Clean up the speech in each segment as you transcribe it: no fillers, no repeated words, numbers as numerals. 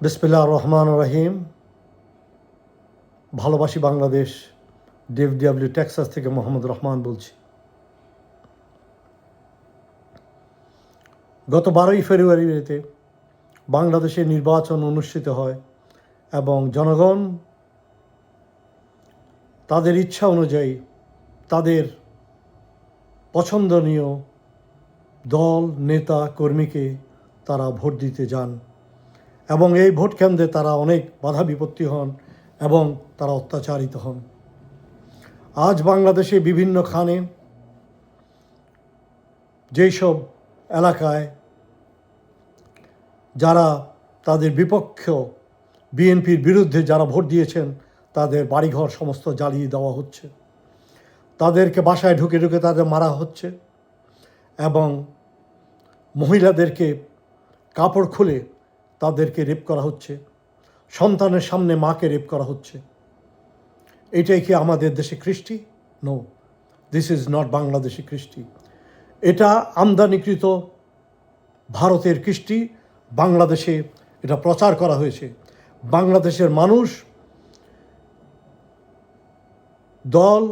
বিসমিল্লাহির রহমানির রহিম। ভালোবাসি বাংলাদেশ। ডিএফডব্লিউ টেক্সাস থেকে মোহাম্মদ রহমান বলছি। গত 12ই ফেব্রুয়ারিতে বাংলাদেশে নির্বাচন অনুষ্ঠিত হয় এবং জনগণ তাদের ইচ্ছা অনুযায়ী তাদের পছন্দনীয় দল, নেতা, কর্মীকে তারা ভোট দিতে যান এবং এই ভোট কেন্দ্রে তারা অনেক বাধা বিপত্তি হন এবং তারা অত্যাচারিত হন। আজ বাংলাদেশে বিভিন্নখানে যেসব এলাকায় যারা তাদের বিপক্ষ বিএনপির বিরুদ্ধে যারা ভোট দিয়েছেন তাদের বাড়িঘর সমস্ত জ্বালিয়ে দেওয়া হচ্ছে, তাদেরকে বাসায় ঢুকে ঢুকে তাদের মারা হচ্ছে এবং মহিলাদেরকে কাপড় খুলে তাদেরকে রেপ করা হচ্ছে, সন্তানের সামনে মাকে রেপ করা হচ্ছে। এটাই কি আমাদের দেশে কৃষ্টি? No, this is not Bangladeshi কৃষ্টি। এটা আমদানিকৃত ভারতের কৃষ্টি। বাংলাদেশে এটা প্রচার করা হয়েছে। বাংলাদেশের মানুষ দল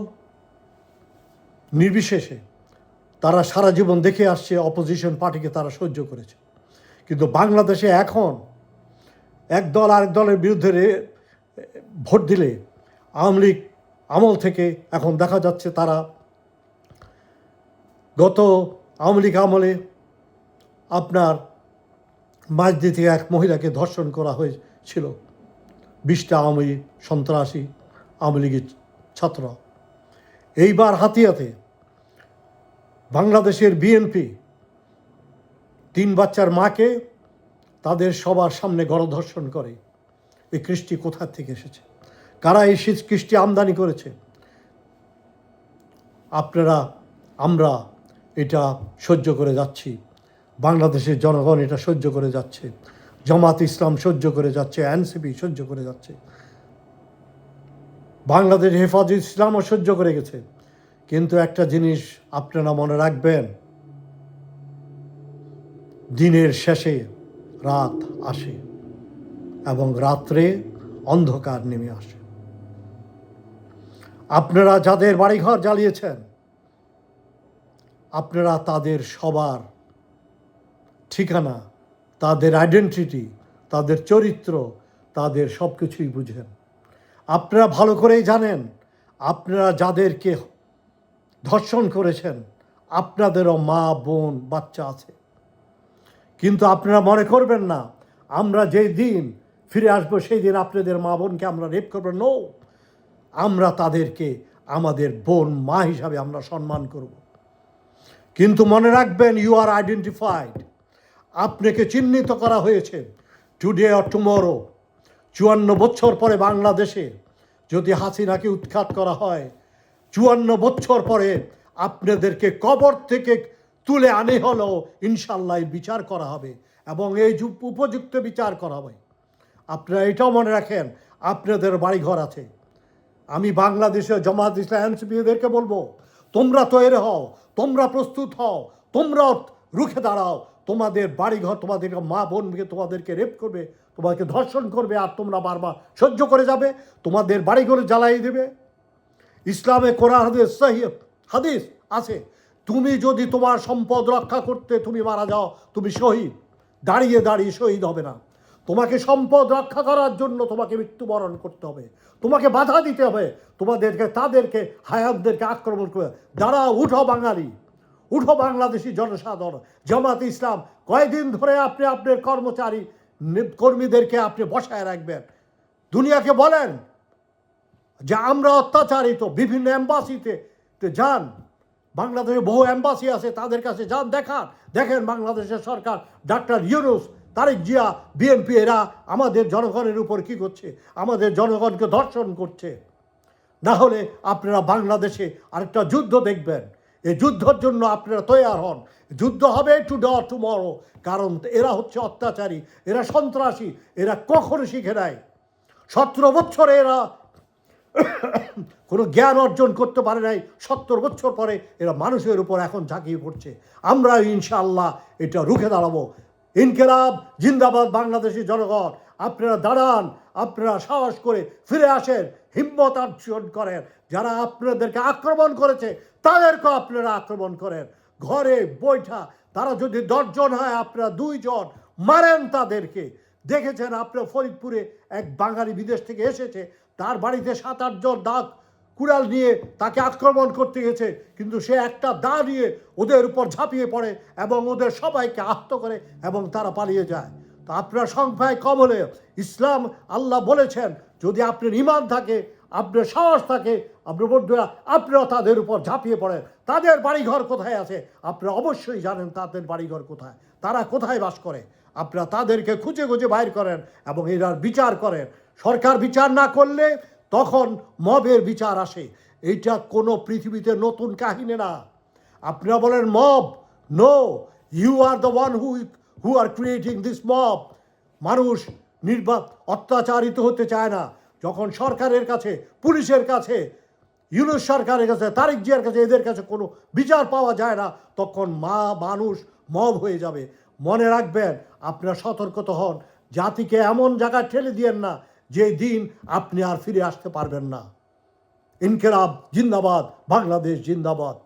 নির্বিশেষে তারা সারা জীবন দেখে আসছে অপোজিশন পার্টিকে তারা সহ্য করেছে, কিন্তু বাংলাদেশে এখন এক দল আরেক দলের বিরুদ্ধে ভোট দিলে আওয়ামী লীগ আমল থেকে এখন দেখা যাচ্ছে তারা গত আওয়ামী লীগ আমলে আপনার মাঝদি থেকে এক মহিলাকে ধর্ষণ করা হয়েছিল 20টা আওয়ামী সন্ত্রাসী আওয়ামী লীগের ছাত্র। এইবার হাতিয়াতে বাংলাদেশের বিএনপি 3 বাচ্চার মাকে তাদের সবার সামনে গণধর্ষণ করে। এই কৃষ্টি কোথা থেকে এসেছে? কারা এই কৃষ্টি আমদানি করেছে? আমরা এটা সহ্য করে যাচ্ছি, বাংলাদেশের জনগণ এটা সহ্য করে যাচ্ছে, জামাত ইসলাম সহ্য করে যাচ্ছে, এনসিপি সহ্য করে যাচ্ছে, বাংলাদেশ হেফাজত ইসলামও সহ্য করে গেছে। কিন্তু একটা জিনিস আপনারা মনে রাখবেন, দিনের শেষে রাত আসে এবং রাত্রে অন্ধকার নেমে আসে। আপনারা যাদের বাড়িঘর জ্বালিয়েছেন, আপনারা তাদের সবার ঠিকানা, তাদের আইডেন্টিটি, তাদের চরিত্র, তাদের সব কিছুই বুঝেন। আপনারা ভালো করেই জানেন আপনারা যাদেরকে ধর্ষণ করেছেন আপনাদেরও মা, বোন, বাচ্চা আছে। কিন্তু আপনারা মনে করবেন না আমরা যেই দিন ফিরে আসবো সেই দিন আপনাদের মা বোনকে আমরা রেপ করবো। নো, আমরা তাদেরকে আমাদের বোন, মা হিসাবে আমরা সম্মান করব। কিন্তু মনে রাখবেন, ইউ আর আইডেন্টিফাইড। আপনাকে চিহ্নিত করা হয়েছে টুডে অর টুমরো। 54 বছর পরে বাংলাদেশে যদি হাসিনাকে উৎখাত করা হয়, 54 বছর পরে আপনাদেরকে কবর থেকে তুলে আনে হলেও ইনশাল্লাহ বিচার করা হবে এবং এই উপযুক্ত বিচার করা হবে। আপনারা এটাও মনে রাখেন, আপনাদের বাড়িঘর আছে। আমি বাংলাদেশের জামাত ইসলাম এনসিপিদেরকে বলবো, তোমরা তৈরি হও, তোমরা প্রস্তুত হও, তোমরা রুখে দাঁড়াও। তোমাদের বাড়িঘর, তোমাদেরকে মা বোনকে তোমাদেরকে রেপ করবে, তোমাদেরকে ধর্ষণ করবে, আর তোমরা বারবার সহ্য করে যাবে, তোমাদের বাড়িঘর জ্বালিয়ে দেবে। ইসলামে কোরআন হাদিস আছে, তুমি যদি তোমার সম্পদ রক্ষা করতে তুমি মারা যাও, তুমি শহীদ। দাঁড়িয়ে দাঁড়িয়ে শহীদ হবে না। তোমাকে সম্পদ রক্ষা করার জন্য তোমাকে মৃত্যুবরণ করতে হবে, তোমাকে বাধা দিতে হবে, তাদেরকে হায়াতদেরকে আক্রমণ করে। দাঁড়াও, উঠো বাঙালি, উঠো বাংলাদেশি জনসাধারণ। জামাত ইসলাম কয়দিন ধরে আপনি আপনার কর্মীদেরকে আপনি বসায় রাখবেন? দুনিয়াকে বলেন যে আমরা অত্যাচারিত। বিভিন্ন এম্বাসিতে যান, বাংলাদেশে বহু এম্বাসি আছে, তাদের কাছে যান, দেখেন বাংলাদেশের সরকার, ডাক্তার ইউনূস, তারেক জিয়া, বিএনপি, এরা আমাদের জনগণের উপর কি করছে? আমাদের জনগণকে ধর্ষণ করছে। না হলে আপনারা বাংলাদেশে আরেকটা যুদ্ধ দেখবেন। এই যুদ্ধের জন্য আপনারা তৈরি হন। যুদ্ধ হবে টুমরো, কারণ এরা হচ্ছে অত্যাচারী, এরা সন্ত্রাসী, এরা কখনো শিখে নেয়। 17 বছরে এরা কোনো জ্ঞান অর্জন করতে পারে নাই। 70 বছর পরে এরা মানুষের উপর এখন ঝাঁকিয়ে পড়ছে। আমরা ইনশাআল্লাহ এটা রুখে দাঁড়াবো। ইনকিলাব জিন্দাবাদ বাংলাদেশি জনগণ, আপনারা দাঁড়ান, আপনারা সাহস করে ফিরে আসেন, হিম্মত অর্জন করেন। যারা আপনাদেরকে আক্রমণ করেছে তাদেরকেও আপনারা আক্রমণ করেন। ঘরে বৈঠা তারা যদি 10 জন হয়, আপনারা 2 জন মারেন তাদেরকে। দেখেছেন আপনার ফরিদপুরে এক বাঙালি বিদেশ থেকে এসেছে, তার বাড়িতে 7-8 জন দাগ কুড়াল নিয়ে তাকে আক্রমণ করতে গেছে, কিন্তু সে একটা দা নিয়ে ওদের উপর ঝাঁপিয়ে পড়ে এবং ওদের সবাইকে আহত করে এবং তারা পালিয়ে যায়। তো আপনার সংখ্যায় কম হলে, ইসলাম আল্লাহ বলেছেন যদি আপনার ঈমান থাকে, আপনার সাহস থাকে, আপনার বন্ধুরা আপনারা তাদের উপর ঝাঁপিয়ে পড়েন। তাদের বাড়িঘর কোথায় আছে আপনারা অবশ্যই জানেন, তাদের বাড়িঘর কোথায়, তারা কোথায় বাস করে। আপনারা তাদেরকে খুঁজে খুঁজে বাইর করেন এবং এরার বিচার করেন। সরকার বিচার না করলে তখন মবের বিচার আসে। এইটা কোনো পৃথিবীতে নতুন কাহিনী না। আপনারা বলেন mob, no, you are the one who are creating this mob. মানুষ অত্যাচারিত হতে চায় না। যখন সরকারের কাছে, পুলিশের কাছে, ইউনূস সরকারের কাছে, তারেক জিয়ার কাছে, এদের কাছে কোনো বিচার পাওয়া যায় না, তখন মানুষ মব হয়ে যাবে। মনে রাখবেন, আপনারা সতর্কত হন, জাতিকে এমন জায়গায় ঠেলে দিয়েন না যে দিন আপনি আর ফিরে আসতে পারবেন না। ইনকিলাব জিন্দাবাদ, বাংলাদেশ জিন্দাবাদ।